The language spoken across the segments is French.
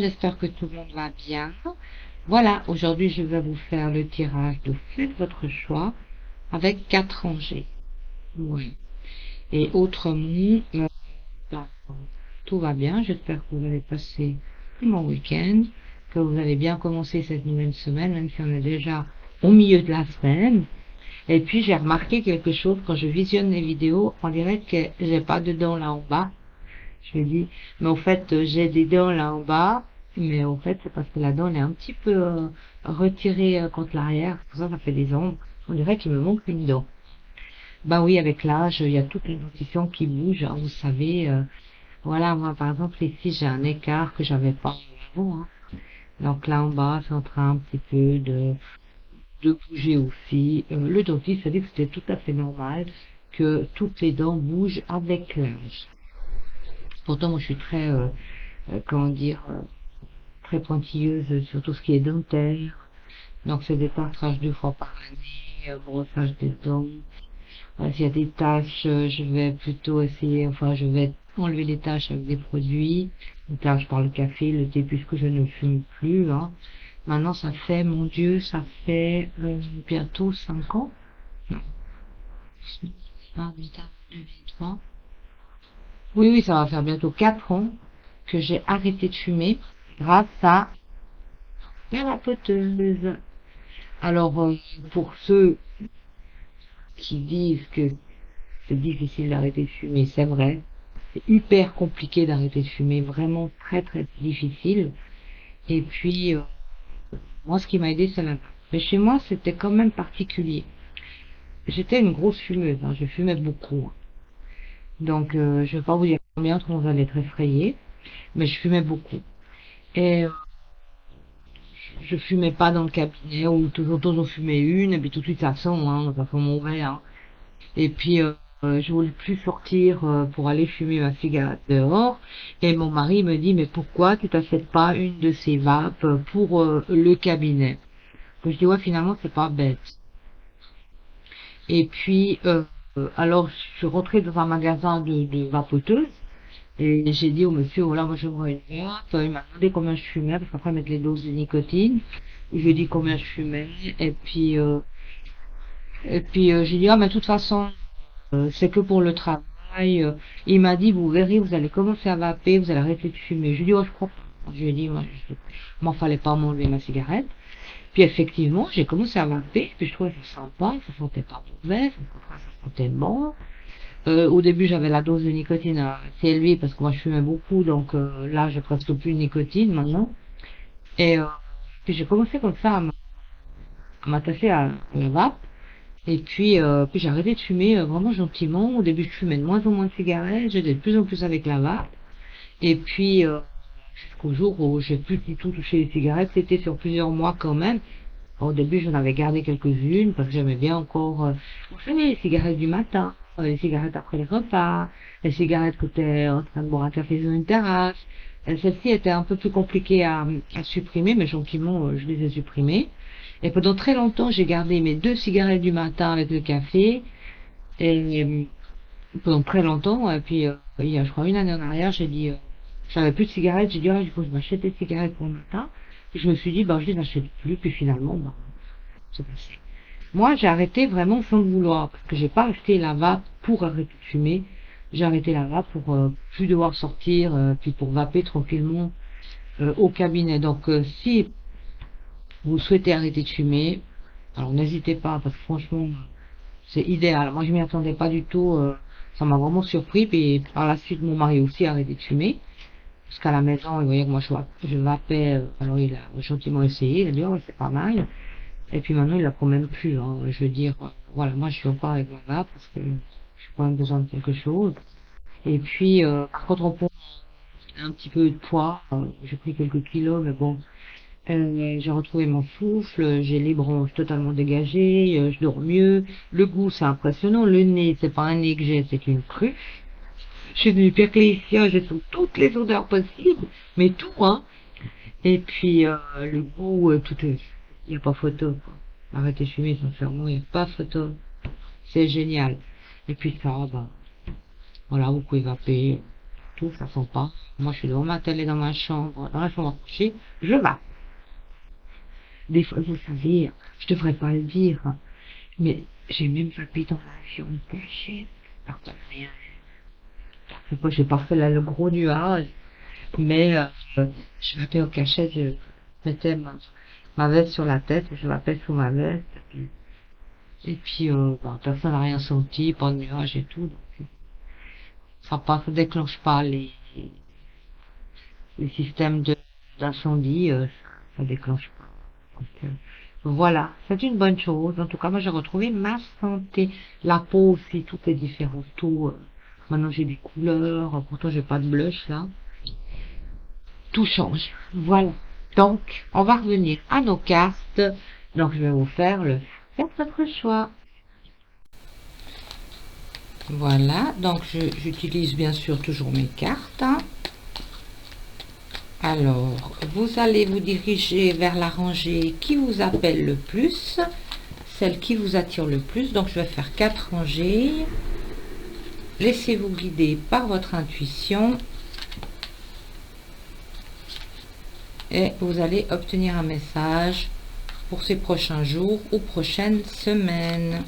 j'espère que tout le monde va bien. Voilà, aujourd'hui je vais vous faire le tirage de Faites votre choix avec 4 rangées. Oui. Et autrement, ben, tout va bien. J'espère que vous allez passer un bon week-end, que vous allez bien commencer cette nouvelle semaine, même si on est déjà au milieu de la semaine. Et puis j'ai remarqué quelque chose quand je visionne les vidéos, on dirait que j'ai pas de dents là en bas. Je me dis, mais au fait, j'ai des dents là en bas, mais au fait, c'est parce que la dent elle est un petit peu retirée contre l'arrière. C'est pour ça que ça fait des ombres. On dirait qu'il me manque une dent. Bah oui, avec l'âge, il y a toute les dentitions qui bougent, hein, vous savez. Voilà, moi, par exemple, ici, j'ai un écart que j'avais pas avant, hein. Donc là en bas, c'est en train un petit peu de bouger aussi. Le dentiste a dit que c'était tout à fait normal que toutes les dents bougent avec l'âge. Pourtant, moi, je suis très, comment dire, très pointilleuse sur tout ce qui est dentaire. Donc, c'est détartrage 2 fois par année, brossage des dents. S'il y a des taches, je vais plutôt essayer, enfin, je vais enlever les taches avec des produits. Les taches par le café, le thé, puisque je ne fume plus, hein. Maintenant, ça fait, mon Dieu, ça fait bientôt 5 ans. Non. 3. Oui, oui, ça va faire bientôt 4 ans que j'ai arrêté de fumer grâce à la vapoteuse. Alors, pour ceux qui disent que c'est difficile d'arrêter de fumer, c'est vrai. C'est hyper compliqué d'arrêter de fumer, vraiment très très difficile. Et puis, moi, ce qui m'a aidé, c'est la vape. Mais chez moi, c'était quand même particulier. J'étais une grosse fumeuse, hein, je fumais beaucoup, hein. Donc, je vais pas vous dire combien, tout le monde allait être effrayé, mais je fumais beaucoup. Et je fumais pas dans le cabinet où toujours j'en fumais une, et puis tout de suite ça sent mauvais, hein. Et puis, je voulais plus sortir pour aller fumer ma cigarette dehors. Et mon mari me dit, mais pourquoi tu t'achètes pas une de ces vapes pour le cabinet? Que je dis, ouais, finalement, c'est pas bête. Et puis, alors, je suis rentrée dans un magasin de vapoteuses. Et j'ai dit au monsieur, voilà, moi j'aimerais une vape. Il m'a demandé combien je fumais, parce qu'après mettre les doses de nicotine. Je lui ai dit combien je fumais. Et puis j'ai dit, ah, mais de toute façon, c'est que pour le travail. Il m'a dit, vous verrez, vous allez commencer à vaper, vous allez arrêter de fumer. Je lui ai dit, oh, je crois pas. Je lui ai dit, moi, m'en fallait pas m'enlever ma cigarette. Puis effectivement, j'ai commencé à vaper, puis je trouvais ça sympa, ça sentait pas mauvais, ça sentait bon. Au début, j'avais la dose de nicotine assez élevée parce que moi je fumais beaucoup, donc là j'ai presque plus de nicotine maintenant. Et puis j'ai commencé comme ça à m'attacher à la vape. Et puis j'ai arrêté de fumer vraiment gentiment. Au début, je fumais de moins en moins de cigarettes, j'étais de plus en plus avec la vape. Et puis jusqu'au jour où j'ai plus du tout touché les cigarettes, c'était sur plusieurs mois quand même. Au début, j'en avais gardé quelques-unes parce que j'aimais bien encore, vous savez, les cigarettes du matin, les cigarettes après les repas, les cigarettes que tu es en train de boire un café sur une terrasse. Celles-ci étaient un peu plus compliquées à supprimer, mais gentiment, je les ai supprimées. Et pendant très longtemps, j'ai gardé mes 2 cigarettes du matin avec le café. Et pendant très longtemps, et puis il y a, je crois, une année en arrière, j'ai dit, j'avais plus de cigarettes, j'ai dit, ah, il faut que je m'achète des cigarettes pour le matin. Et je me suis dit, bah, je les achète plus, puis finalement, bah, c'est passé. Moi, j'ai arrêté vraiment sans le vouloir, parce que j'ai pas acheté la vape pour arrêter de fumer. J'ai arrêté la vape pour plus devoir sortir, puis pour vaper tranquillement au cabinet. Donc, si vous souhaitez arrêter de fumer, alors n'hésitez pas, parce que franchement, c'est idéal. Moi, je m'y attendais pas du tout. Ça m'a vraiment surpris. Puis par la suite, mon mari aussi a arrêté de fumer. Parce qu'à la maison, il voyait que moi, je vapais. Alors, il a gentiment essayé. Il a dit, oh, ouais, c'est pas mal. Et puis maintenant, il la prend même plus, hein. Je veux dire, voilà, moi, je suis pas avec ma vape parce que j'ai quand même besoin de quelque chose. Et puis, par contre, on prend un petit peu de poids. J'ai pris quelques kilos, mais bon, j'ai retrouvé mon souffle, j'ai les bronches totalement dégagées, je dors mieux. Le goût, c'est impressionnant. Le nez, c'est pas un nez que j'ai, c'est une cruche. Je suis devenue pire que les siens, j'ai sous toutes les odeurs possibles, mais tout, hein. Et puis, le goût, tout est... Il n'y a pas photo, quoi. Arrêtez de fumer, sincèrement, il n'y a pas photo. C'est génial. Et puis ça, bah, voilà, vous pouvez vaper tout, ça sent pas. Moi, je suis devant ma télé dans ma chambre, dans la chambre à coucher, je vais. Des fois, vous savez, je devrais pas le dire, hein, mais j'ai même vappé dans l'avion, cachette. Pardonnez, je sais pas, j'ai pas fait là le gros nuage, mais je vappais en cachette, je mettais ma veste sur la tête, je vappais sous ma veste, et puis personne n'a rien senti, pas de nuage et tout, donc ça déclenche pas les systèmes d'incendie, ça déclenche pas. Donc, voilà, c'est une bonne chose. En tout cas, moi j'ai retrouvé ma santé. La peau aussi, tout est différent. Tout, maintenant j'ai des couleurs, pourtant j'ai pas de blush là. Tout change. Voilà. Donc, on va revenir à nos cartes. Donc, je vais vous faire faites votre choix. Voilà, donc j'utilise bien sûr toujours mes cartes, hein. Alors, vous allez vous diriger vers la rangée qui vous appelle le plus, celle qui vous attire le plus. Donc, je vais faire 4 rangées. Laissez-vous guider par votre intuition. Et vous allez obtenir un message pour ces prochains jours ou prochaines semaines.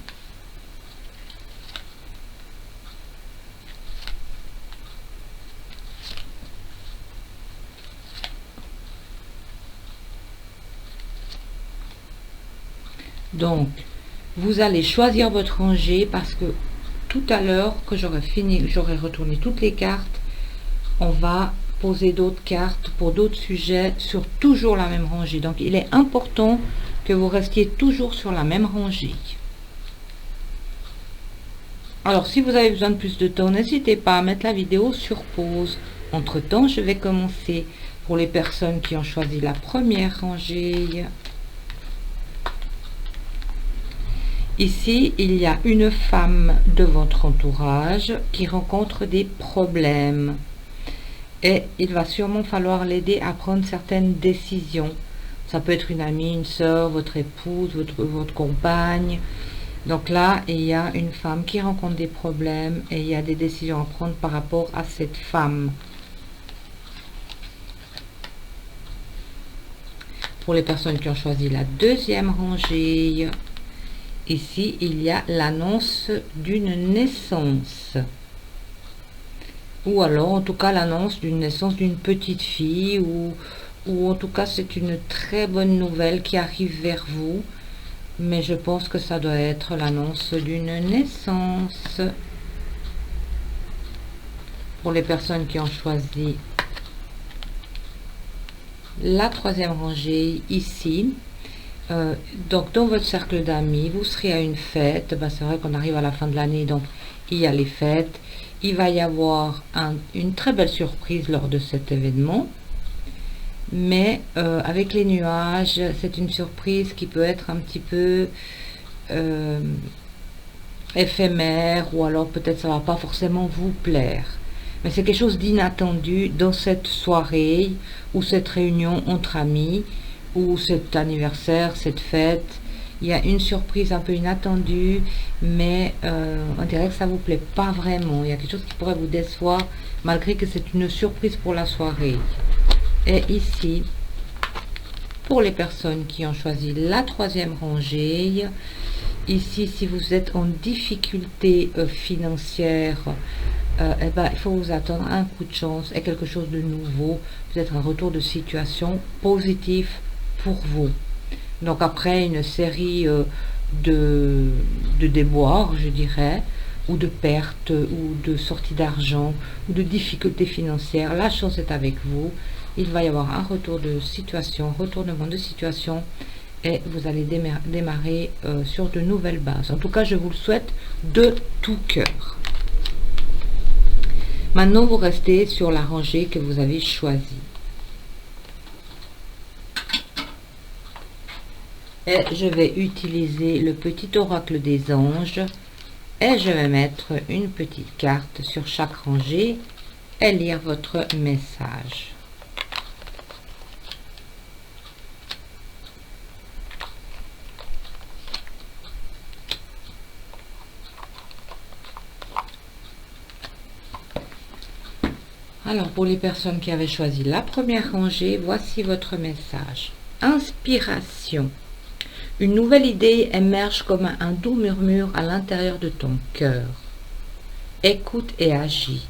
Donc, vous allez choisir votre rangée parce que tout à l'heure, que j'aurai fini, j'aurai retourné toutes les cartes, on va poser d'autres cartes pour d'autres sujets sur toujours la même rangée. Donc, il est important que vous restiez toujours sur la même rangée. Alors, si vous avez besoin de plus de temps, n'hésitez pas à mettre la vidéo sur pause. Entre-temps, je vais commencer pour les personnes qui ont choisi la première rangée. Ici, il y a une femme de votre entourage qui rencontre des problèmes. Et il va sûrement falloir l'aider à prendre certaines décisions. Ça peut être une amie, une soeur, votre épouse, votre compagne. Donc là, il y a une femme qui rencontre des problèmes et il y a des décisions à prendre par rapport à cette femme. Pour les personnes qui ont choisi la deuxième rangée, ici, il y a l'annonce d'une naissance. Ou alors, en tout cas, l'annonce d'une naissance d'une petite fille, ou en tout cas, c'est une très bonne nouvelle qui arrive vers vous. Mais je pense que ça doit être l'annonce d'une naissance. Pour les personnes qui ont choisi la troisième rangée, ici, donc dans votre cercle d'amis, vous serez à une fête. Ben, c'est vrai qu'on arrive à la fin de l'année, donc il y a les fêtes. Il va y avoir une très belle surprise lors de cet événement. Mais avec les nuages, c'est une surprise qui peut être un petit peu éphémère, ou alors peut-être ça va pas forcément vous plaire. Mais c'est quelque chose d'inattendu dans cette soirée ou cette réunion entre amis ou cet anniversaire, cette fête. Il y a une surprise un peu inattendue, mais on dirait que ça vous plaît pas vraiment. Il y a quelque chose qui pourrait vous décevoir malgré que c'est une surprise pour la soirée. Et ici, pour les personnes qui ont choisi la troisième rangée, ici, si vous êtes en difficulté financière, eh ben, il faut vous attendre un coup de chance et quelque chose de nouveau, peut-être un retour de situation positif pour vous. Donc après une série de déboires, je dirais, ou de pertes, ou de sorties d'argent, ou de difficultés financières, la chance est avec vous. Il va y avoir un retour de situation, retournement de situation, et vous allez démarrer sur de nouvelles bases. En tout cas, je vous le souhaite de tout cœur. Maintenant, vous restez sur la rangée que vous avez choisie. Et je vais utiliser le petit oracle des anges et je vais mettre une petite carte sur chaque rangée et lire votre message. Alors, pour les personnes qui avaient choisi la première rangée, voici votre message. Inspiration. Une nouvelle idée émerge comme un doux murmure à l'intérieur de ton cœur. Écoute et agis.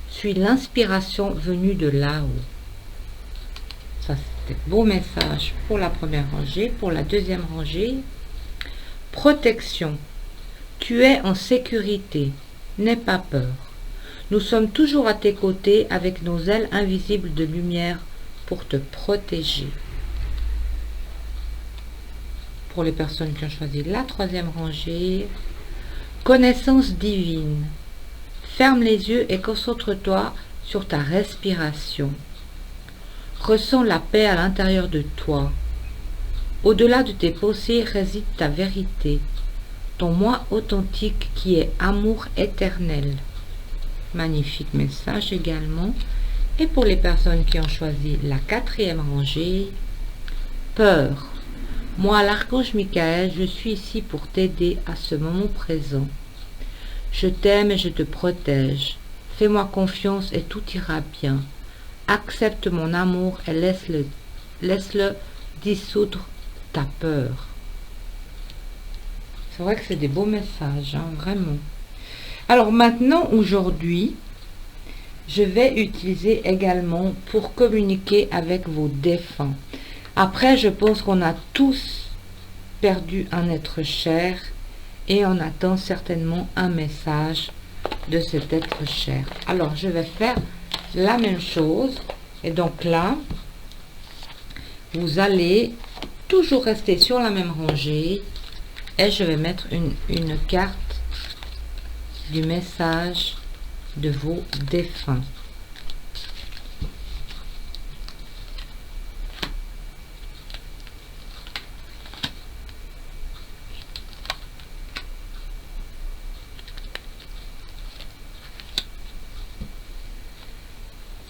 Suis l'inspiration venue de là-haut. Ça, c'était beau message pour la première rangée. Pour la deuxième rangée, protection. Tu es en sécurité. N'aie pas peur. Nous sommes toujours à tes côtés avec nos ailes invisibles de lumière pour te protéger. Pour les personnes qui ont choisi la troisième rangée, connaissance divine. Ferme les yeux et concentre-toi sur ta respiration. Ressens la paix à l'intérieur de toi. Au-delà de tes pensées réside ta vérité, ton moi authentique qui est amour éternel. Magnifique message également. Et pour les personnes qui ont choisi la quatrième rangée, peur. Moi, l'archange Michael, je suis ici pour t'aider à ce moment présent. Je t'aime et je te protège. Fais-moi confiance et tout ira bien. Accepte mon amour et laisse-le dissoudre ta peur. C'est vrai que c'est des beaux messages, hein, vraiment. Alors maintenant, aujourd'hui, je vais utiliser également pour communiquer avec vos défunts. Après, je pense qu'on a tous perdu un être cher et on attend certainement un message de cet être cher. Alors, je vais faire la même chose. Et donc là, vous allez toujours rester sur la même rangée et je vais mettre une carte du message de vos défunts.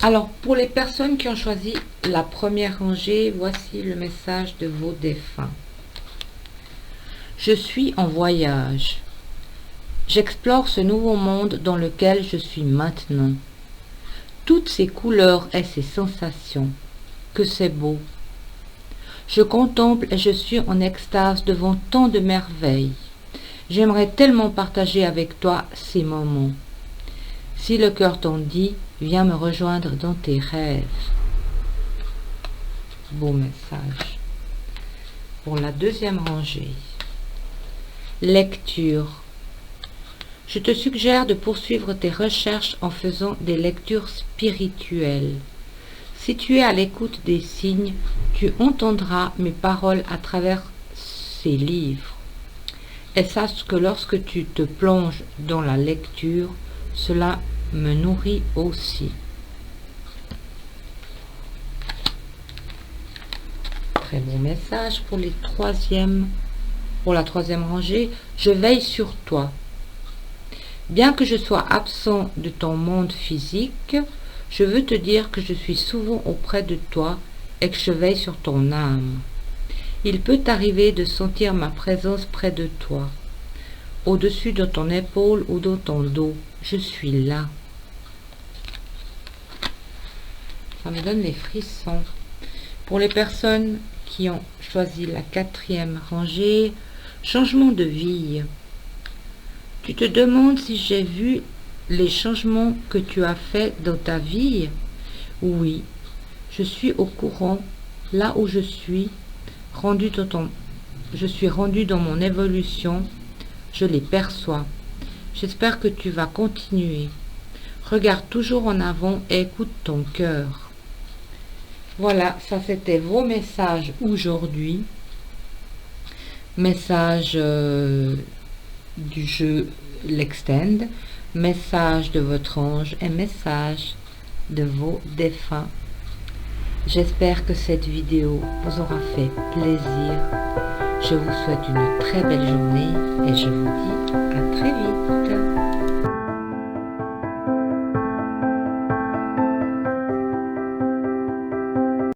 Alors, pour les personnes qui ont choisi la première rangée, voici le message de vos défunts. Je suis en voyage. J'explore ce nouveau monde dans lequel je suis maintenant. Toutes ces couleurs et ces sensations, que c'est beau. Je contemple et je suis en extase devant tant de merveilles. J'aimerais tellement partager avec toi ces moments. Si le cœur t'en dit, viens me rejoindre dans tes rêves. Beau message. Pour la deuxième rangée. Lecture. Je te suggère de poursuivre tes recherches en faisant des lectures spirituelles. Si tu es à l'écoute des signes, tu entendras mes paroles à travers ces livres. Et sache que lorsque tu te plonges dans la lecture, cela me nourrit aussi. Très bon message pour la troisième rangée. Je veille sur toi. Bien que je sois absent de ton monde physique, je veux te dire que je suis souvent auprès de toi et que je veille sur ton âme. Il peut t'arriver de sentir ma présence près de toi, au-dessus de ton épaule ou dans ton dos. Je suis là. Ça me donne les frissons. Pour les personnes qui ont choisi la quatrième rangée, changement de vie. Tu te demandes si j'ai vu les changements que tu as faits dans ta vie? Oui, je suis au courant, là où je suis rendu dans mon évolution, je les perçois. J'espère que tu vas continuer. Regarde toujours en avant et écoute ton cœur. Voilà, ça c'était vos messages aujourd'hui. Message du jeu L'Extend, message de votre ange et message de vos défunts. J'espère que cette vidéo vous aura fait plaisir. Je vous souhaite une très belle journée et je vous dis à très vite.